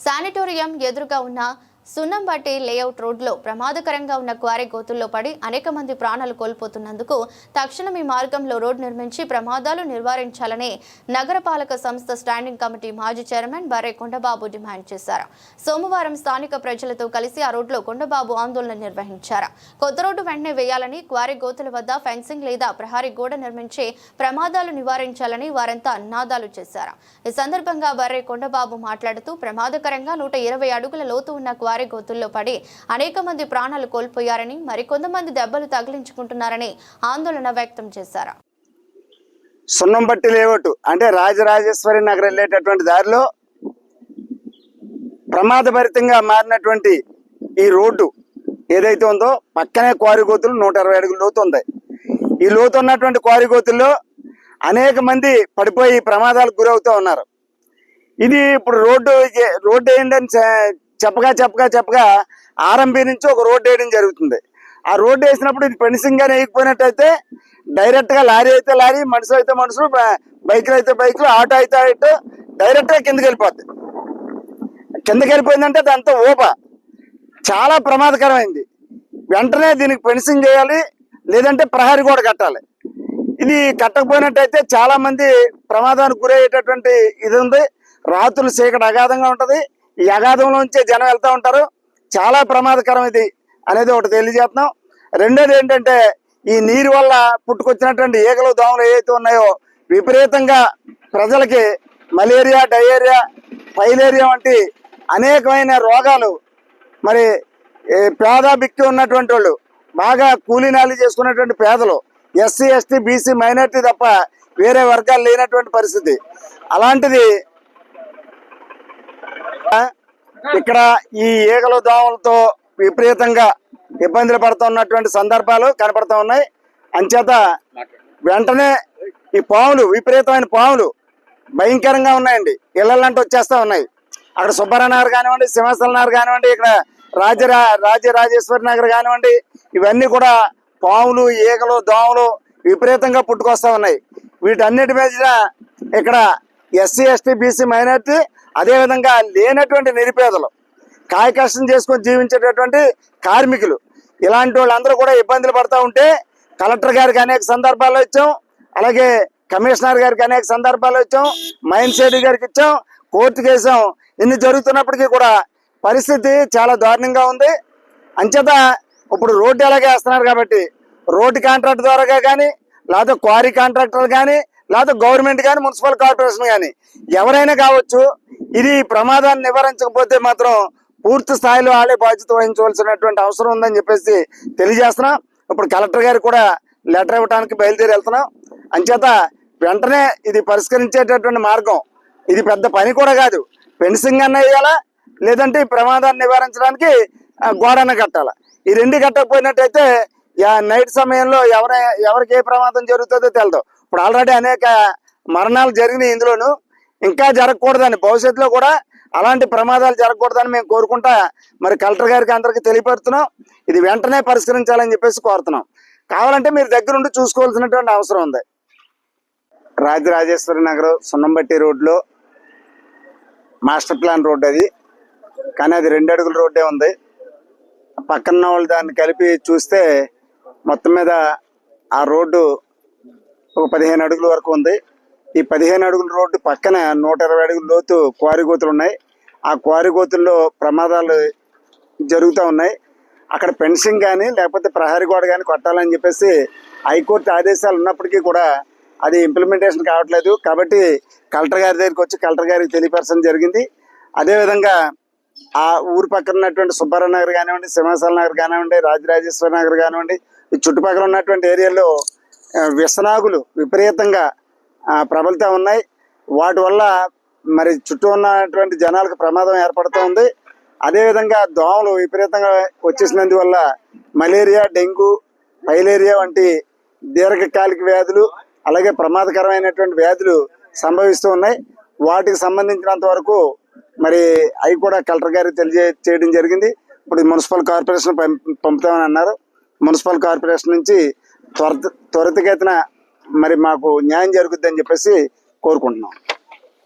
Sanatorium ఎదురుగా ఉన్న Sunnambatti layout రోడ్లో ప్రమాదకరంగా ఉన్న క్వారీ గోతుల్లో పడి అనేక మంది ప్రాణాలు కోల్పోతున్నందుకు తక్షణం ఈ మార్గంలో రోడ్డు నిర్మించి ప్రమాదాలు నివారించాలని నగరపాలక సంస్థ స్టాండింగ్ కమిటీ మాజీ చైర్మన్ బర్రె కొండబాబు డిమాండ్ చేశారు. సోమవారం స్థానిక ప్రజలతో కలిసి ఆ రోడ్లో కొండబాబు ఆందోళన నిర్వహించారు. కొత్త రోడ్డు వెంటనే వేయాలని, క్వారీ గోతుల వద్ద ఫెన్సింగ్ లేదా ప్రహారీ గోడ నిర్మించి ప్రమాదాలు నివారించాలని వారంతా నినాదాలు చేశారు. ఈ సందర్భంగా బర్రె కొండబాబు మాట్లాడుతూ ప్రమాదకరంగా 120 అడుగుల లోతు ఉన్న క్వారీ గోతుల్లో పడి అనేక మంది ప్రాణాలు కోల్పోయారని, మరికొంతమంది దెబ్బలు తగిలించుకుంటున్నారని ఆందోళన వ్యక్తం చేశారు. సున్నంబట్టి లేఅవుట్ అంటే రాజరాజేశ్వరి నగర్ వెళ్ళేటటువంటి దారిలో ప్రమాదభరితంగా మారినటువంటి ఈ రోడ్డు ఏదైతే ఉందో పక్కనే క్వారీ గోతులు 120 అడుగుల లోతు ఉంది. ఈ లోతు ఉన్నటువంటి క్వారీ గోతుల్లో అనేక మంది పడిపోయి ప్రమాదాలకు గురవుతూ ఉన్నారు. ఇది ఇప్పుడు రోడ్డు ఏంటని చెప్పగా ఆర్ఎంబి నుంచి ఒక రోడ్డు వేయడం జరుగుతుంది. ఆ రోడ్డు వేసినప్పుడు ఇది ఫెన్సింగ్ గానే వేయకపోయినట్టయితే డైరెక్ట్ గా లారీ అయితే లారీ, మనుషులు అయితే మనుషులు, బైకులు అయితే బైకులు, ఆటో అయితే ఆటో డైరెక్ట్ గా కిందకి వెళ్ళిపోద్ది. కిందకి వెళ్ళిపోయిందంటే దాంతో చాలా ప్రమాదకరమైంది. వెంటనే దీనికి ఫెన్సింగ్ చేయాలి, లేదంటే ప్రహరీ కూడా కట్టాలి. ఇది కట్టకపోయినట్టయితే చాలా మంది ప్రమాదానికి గురయ్యేటటువంటి ఇది ఉంది. రాత్రులు చీకటి అగాధంగా ఉంటది. ఈ అగాధంలోంచే జనం వెళ్తూ ఉంటారు. చాలా ప్రమాదకరం ఇది అనేది ఒకటి తెలియజేస్తున్నాం. రెండోది ఏంటంటే ఈ నీరు వల్ల పుట్టుకొచ్చినటువంటి ఈగలు, దోమలు ఏవైతే ఉన్నాయో విపరీతంగా ప్రజలకి మలేరియా, డయేరియా, ఫైలేరియా వంటి అనేకమైన రోగాలు, మరి పేద బిక్కి ఉన్నటువంటి వాళ్ళు, బాగా కూలీ నాలి చేసుకున్నటువంటి పేదలు, ఎస్సీ, ఎస్టీ, బీసీ, మైనార్టీ తప్ప వేరే వర్గాలు లేనటువంటి పరిస్థితి. అలాంటిది ఇక్కడ ఈ ఈగలు, దోమలతో విపరీతంగా ఇబ్బందులు పడుతున్నటువంటి సందర్భాలు కనపడుతూ ఉన్నాయి. అంచేత వెంటనే ఈ పాములు, విపరీతమైన పాములు భయంకరంగా ఉన్నాయండి. ఇళ్లంటే వచ్చేస్తా ఉన్నాయి. అక్కడ సుబ్బారావు నగర్ కానివ్వండి, సింహాచల నగర్ కానివ్వండి, ఇక్కడ రాజరాజేశ్వరి నగర్ కానివ్వండి, ఇవన్నీ కూడా పాములు, ఈగలు, దోమలు విపరీతంగా పుట్టుకొస్తా ఉన్నాయి. వీటన్నిటి మీద ఇక్కడ ఎస్సీ, ఎస్టీ, బీసీ, మైనార్టీ, అదేవిధంగా లేనటువంటి నిరుపేదలు, కాయ కష్టం చేసుకొని జీవించేటటువంటి కార్మికులు, ఇలాంటి వాళ్ళందరూ కూడా ఇబ్బందులు పడతా ఉంటే కలెక్టర్ గారికి అనేక సందర్భాల్లో ఇచ్చాం, అలాగే కమిషనర్ గారికి అనేక సందర్భాల్లో ఇచ్చాం, మైన్స్ ఏడీ గారికి ఇచ్చాం, కోర్టుకు వేసాం. ఇన్ని జరుగుతున్నప్పటికీ కూడా పరిస్థితి చాలా దారుణంగా ఉంది. అంచేత ఇప్పుడు రోడ్డు ఎలాగే వేస్తున్నారు కాబట్టి రోడ్డు కాంట్రాక్ట్ ద్వారా కానీ, లేదా క్వారీ కాంట్రాక్టర్ కానీ, లేదా గవర్నమెంట్ కానీ, మున్సిపల్ కార్పొరేషన్ కానీ ఎవరైనా కావచ్చు, ఇది ప్రమాదాన్ని నివారించకపోతే మాత్రం పూర్తి స్థాయిలో వాళ్ళే బాధ్యత వహించవలసినటువంటి అవసరం ఉందని చెప్పేసి తెలియజేస్తున్నాం. ఇప్పుడు కలెక్టర్ గారికి కూడా లెటర్ ఇవ్వడానికి బయలుదేరి వెళ్తున్నాం. అంచేత వెంటనే ఇది పరిష్కరించేటటువంటి మార్గం, ఇది పెద్ద పని కూడా కాదు. ఫెన్సింగ్ అన్న వేయాలా, లేదంటే ఈ ప్రమాదాన్ని నివారించడానికి గోడన్న కట్టాలా. ఈ రెండు కట్టకపోయినట్టయితే నైట్ సమయంలో ఎవరికి ఏ ప్రమాదం జరుగుతుందో తెలదు. ఇప్పుడు ఆల్రెడీ అనేక మరణాలు జరిగినాయి. ఇందులోనూ ఇంకా జరగకూడదని, భవిష్యత్తులో కూడా అలాంటి ప్రమాదాలు జరగకూడదని మేము కోరుకుంటా మరి కలెక్టర్ గారికి అందరికీ తెలియపరుస్తున్నాం. ఇది వెంటనే పరిష్కరించాలని చెప్పేసి కోరుతున్నాం. కావాలంటే మీరు దగ్గరుండి చూసుకోవాల్సినటువంటి అవసరం ఉంది. రాజరాజేశ్వరి నగర్ సున్నంబట్టి రోడ్లో మాస్టర్ ప్లాన్ రోడ్డు అది, కానీ అది 2 అడుగుల రోడ్డే ఉంది. పక్కన వాళ్ళు దాన్ని కలిపి చూస్తే మొత్తం మీద ఆ రోడ్డు ఒక 15 అడుగుల వరకు ఉంది. ఈ 15 అడుగుల రోడ్డు పక్కన 120 అడుగుల లోతు క్వారీ గోతులు ఉన్నాయి. ఆ క్వారీ గోతుల్లో ప్రమాదాలు జరుగుతూ ఉన్నాయి. అక్కడ ఫెన్సింగ్ కానీ, లేకపోతే ప్రహరీ గోడ కానీ కొట్టాలని చెప్పేసి హైకోర్టు ఆదేశాలు ఉన్నప్పటికీ కూడా అది ఇంప్లిమెంటేషన్ కావట్లేదు. కాబట్టి కలెక్టర్ గారి దగ్గరికి వచ్చి కలెక్టర్ గారికి తెలియపరచడం జరిగింది. అదేవిధంగా ఆ ఊరు పక్కన ఉన్నటువంటి సుబ్బారావు నగర్ కానివ్వండి, సింహాచల నగర్ కానివ్వండి, రాజరాజేశ్వరి నగర్ కానివ్వండి, ఈ చుట్టుపక్కల ఉన్నటువంటి ఏరియాలో వ్యసనాగులు విపరీతంగా ప్రబలుతూ ఉన్నాయి. వాటి వల్ల మరి చుట్టూ ఉన్నటువంటి జనాలకు ప్రమాదం ఏర్పడుతూ ఉంది. అదేవిధంగా దోమలు విపరీతంగా వచ్చేసినందువల్ల మలేరియా, డెంగ్యూ, ఫైలేరియా వంటి దీర్ఘకాలిక వ్యాధులు, అలాగే ప్రమాదకరమైనటువంటి వ్యాధులు సంభవిస్తూ ఉన్నాయి. వాటికి సంబంధించినంత వరకు మరి అవి కూడా కలెక్టర్ గారికి తెలియజేయడం జరిగింది. ఇప్పుడు మున్సిపల్ కార్పొరేషన్ పంపుతామని అన్నారు. మున్సిపల్ కార్పొరేషన్ నుంచి త్వరితగతిన మరి మాకు న్యాయం జరుగుద్దని చెప్పేసి కోరుకుంటున్నాం.